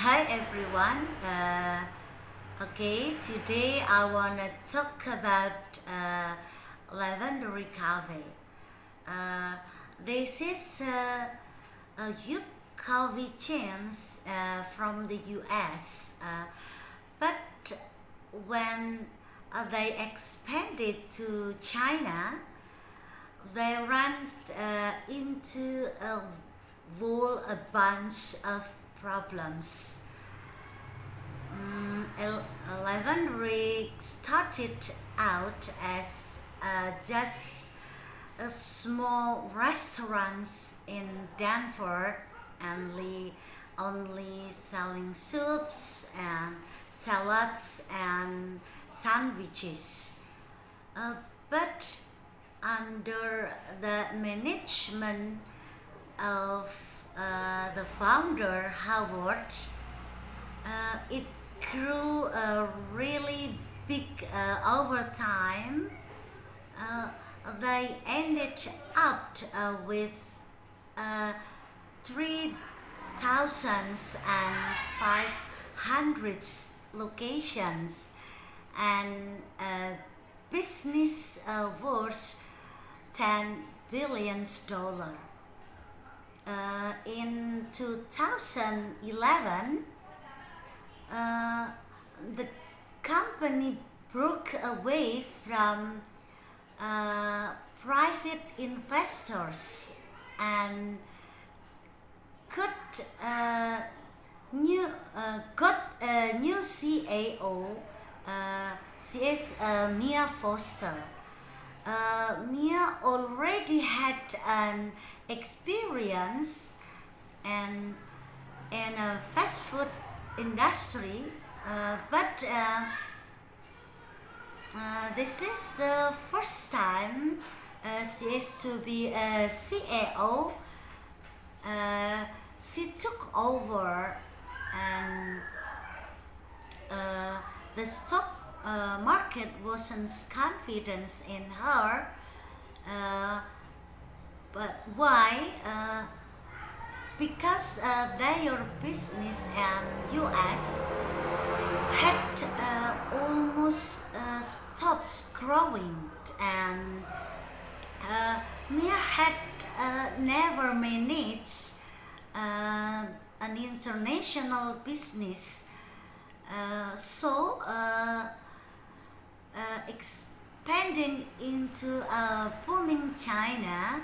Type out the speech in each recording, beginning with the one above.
Hi everyone. Today I want to talk about Levendary Cafe. Uh, this is a huge coffee chain from the US, but when they expanded to China, they ran into a bunch of problems. Levendary started out as just a small restaurant in Denver, only selling soups and salads and sandwiches. But under the management of the founder Howard, it grew really big over time. They ended up with 3,500 locations and business worth $10 billion. In 2011, the company broke away from private investors and got a new CAO. She is Mia Foster. Mia already had an experience and in a fast food industry, but this is the first time she is to be a CAO. She took over and the stock market wasn't confident in her. But why? Because their business and US had almost stopped growing, and Mia had never managed an international business, expanding into booming China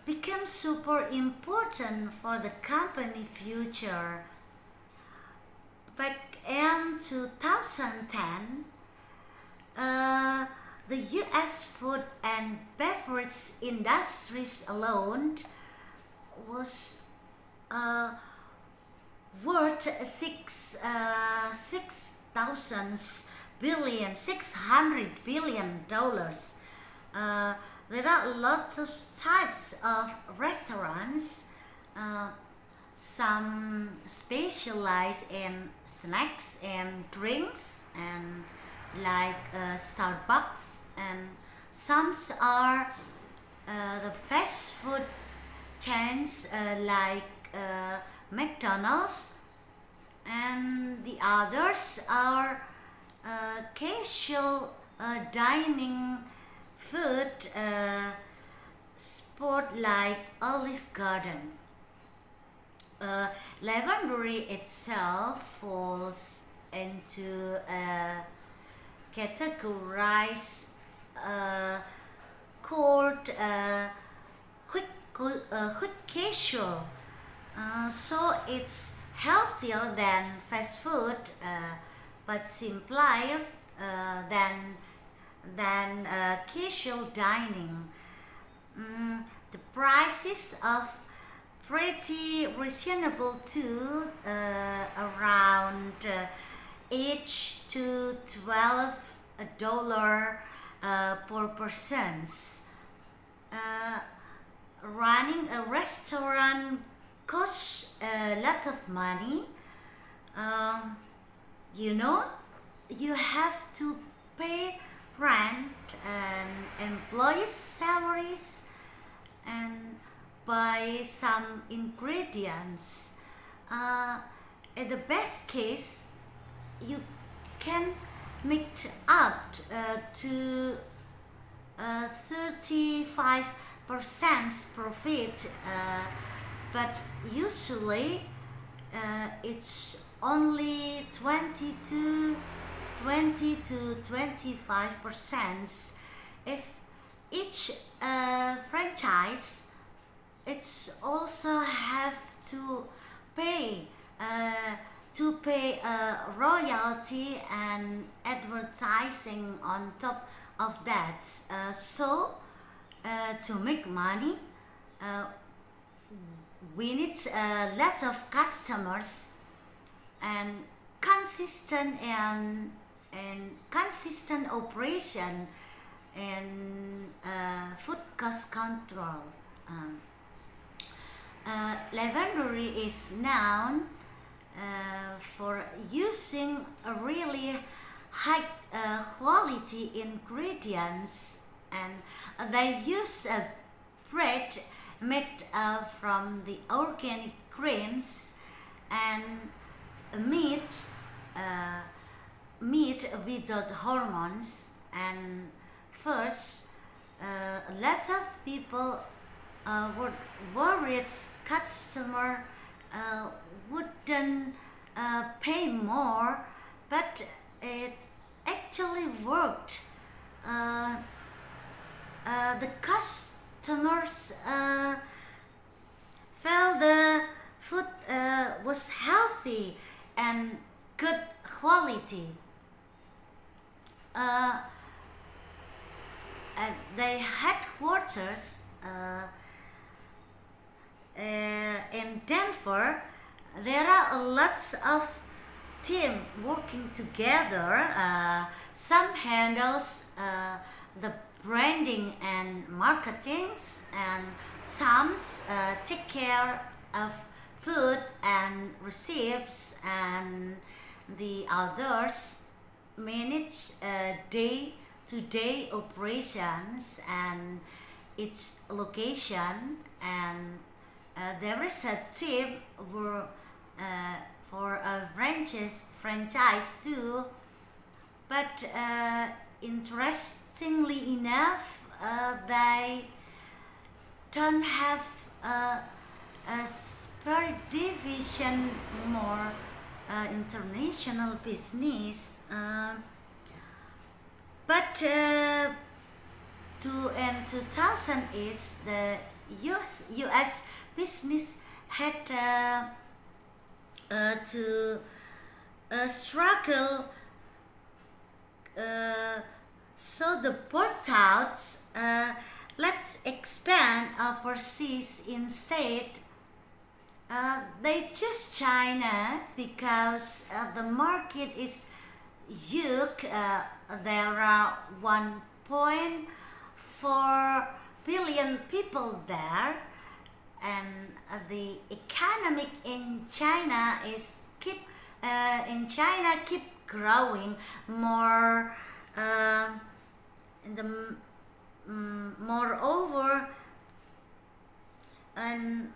became super important for the company future. Back in 2010, the US food and beverage industries alone was worth $600 billion. There are lots of types of restaurants. Some specialize in snacks and drinks, and like Starbucks, and some are the fast food chains like McDonald's, and the others are casual dining food sport like Olive Garden. Levendary itself falls into a categorized called quick casual. So it's healthier than fast food, but simpler than casual dining. The prices are pretty reasonable too, around $8 to $12 per person. Running a restaurant costs a lot of money. You have to pay rent and employees' salaries and buy some ingredients. In the best case, you can make up to 35% profit, but usually it's only 20 to 25%. If each franchise, it's also have to pay royalty and advertising on top of that. To make money, we need a lot of customers and consistent operation and food cost control. Levendary is known for using a really high quality ingredients, and they use a bread made from the organic grains and meat without hormones. And first, a lot of people were worried customer wouldn't pay more, but it actually worked. The customers felt the food was healthy and good quality. At their headquarters in Denver, there are lots of team working together. Some handles the branding and marketing, and some take care of food and recipes, and the others manage day-to-day operations and its location. And there is a tip for a franchise too, but interestingly enough, they don't have a separate division, more international business. But in 2008, the US business had to struggle. So the board thought, let's expand overseas instead. They choose China because the market is huge. There are 1.4 billion people there, and the economic in China keep growing more. Moreover, and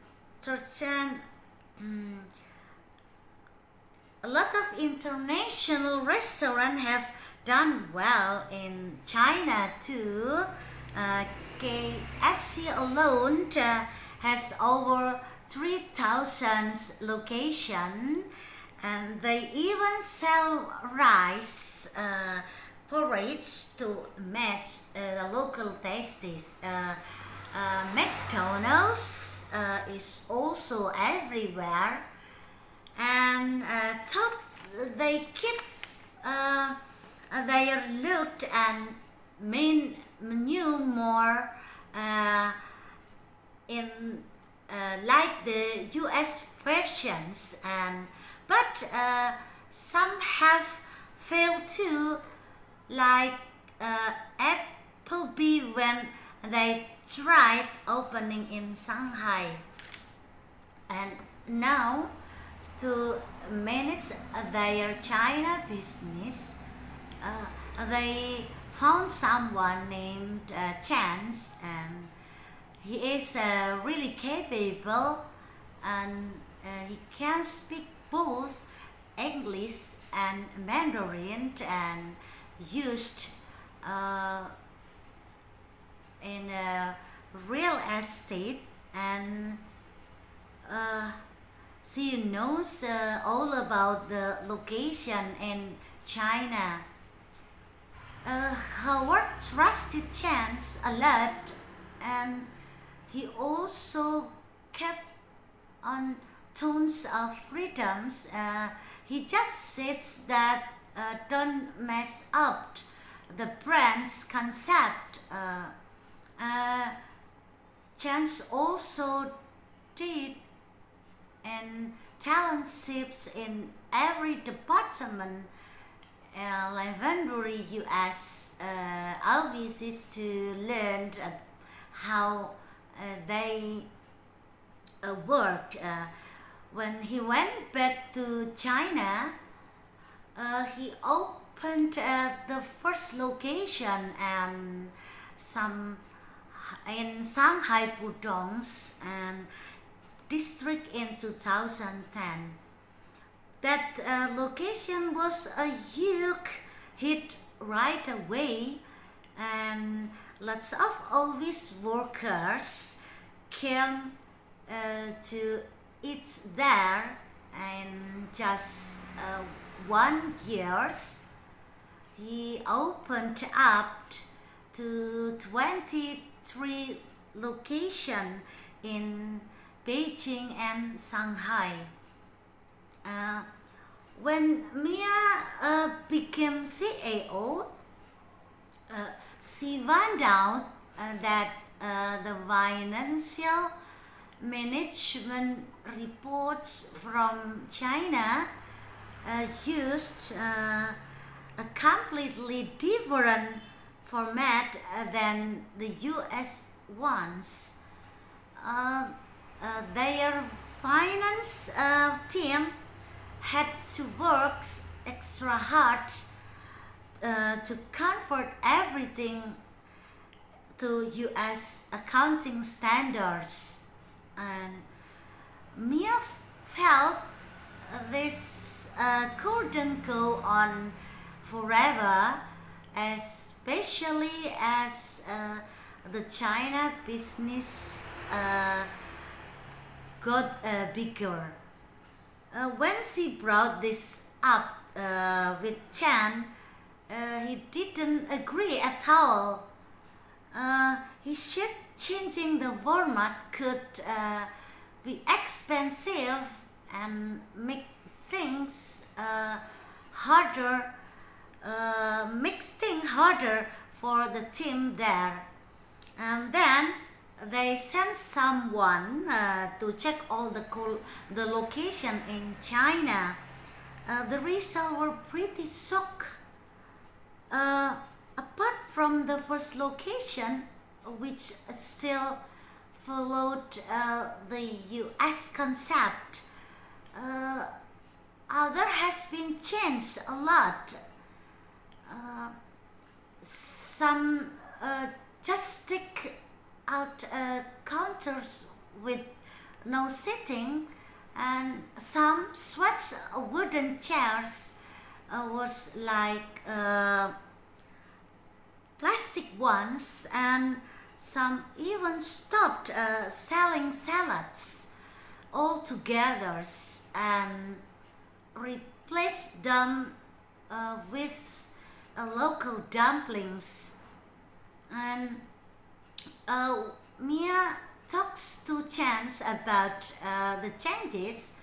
a lot of international restaurants have done well in China too. KFC alone has over 3,000 locations, and they even sell rice porridge to match the local tastes. McDonald's is also everywhere, and they keep their look and main menu more in like the US versions, and but some have failed too, like Applebee when they tried opening in Shanghai. And now, to manage their China business, they found someone named Chance, and he is really capable, and he can speak both English and Mandarin, and used uh, in real estate, and uh, she knows all about the location in China. Howard trusted Chance a lot, and he also kept on tons of freedoms. He just says that don't mess up the brand's concept. Uh, Chance also did and talent shifts in every department. Levendary US always is to learn how they worked. When he went back to China, he opened the first location and some in Shanghai Pudong's and district in 2010. That location was a huge hit right away, and lots of office workers came to eat there. And just 1 year, he opened up to 23 locations in Beijing and Shanghai. Uh, when Mia became CAO, she found out that the financial management reports from China used a completely different format than the US ones. Their finance team had to work extra hard to convert everything to US accounting standards. And Mia felt this couldn't go on forever, especially as the China business got bigger. When she brought this up with Chan, he didn't agree at all. He said changing the format could be expensive and make things harder, makes things harder for the team there. And then they sent someone to check all the location in China. The results were pretty shock. Apart from the first location, which still followed the US concept, other has been changed a lot. Some just stick out counters with no sitting, and some switch wooden chairs was like plastic ones, and some even stopped selling salads altogether and replaced them with local dumplings. And Mia talks to Chance about the changes.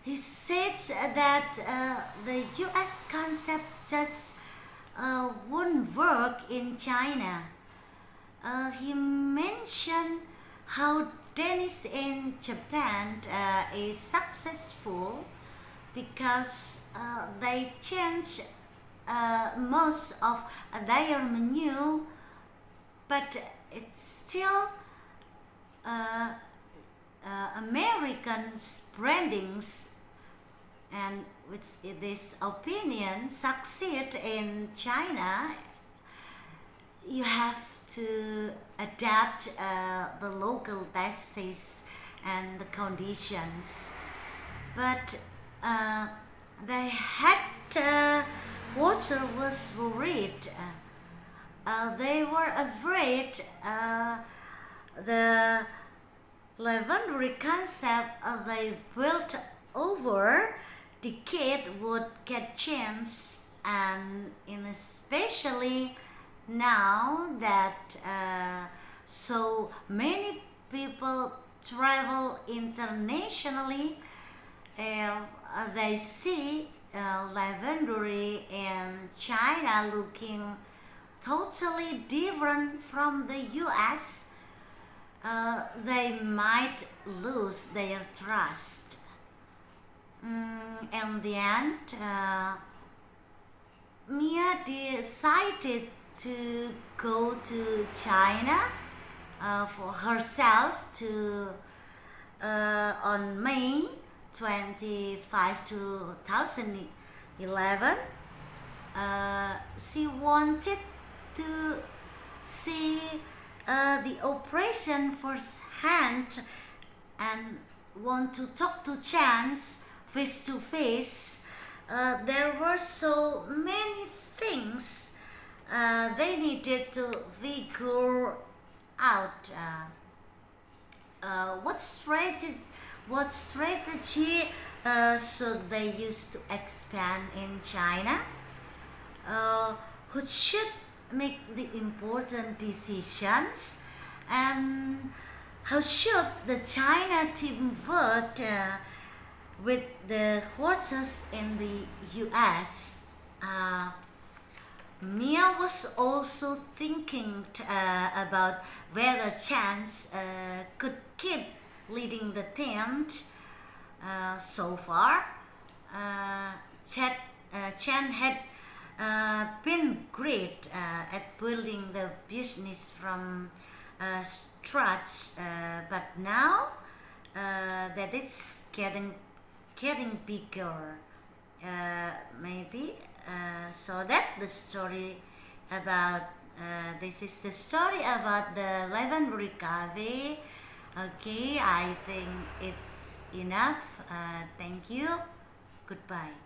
He said that the US concept just wouldn't work in China. He mentioned how Danish in Japan is successful because they change most of their menu, but it's still American brandings, and with this opinion succeed in China, you have to adapt the local tastes and the conditions. But they had water was worried. They were afraid the Levendary concept they built over decade would get changed, and in especially now that so many people travel internationally, they see Levendary in China looking totally different from the US. They might lose their trust. In the end, Mia decided to go to China for herself to on May 25, 2011. She wanted to see the operation firsthand and want to talk to Chance face to face. There were so many things they needed to figure out. What strategy should they use to expand in China? Who should make the important decisions? And how should the China team work with the quarters in the US? Mia was also thinking about whether Chance could keep leading the team. So far, Chan had been great at building the business from scratch, but now that it's getting bigger, maybe. So that the story about this is the story about the Levendary Cafe. Okay, I think it's enough. Thank you. Goodbye.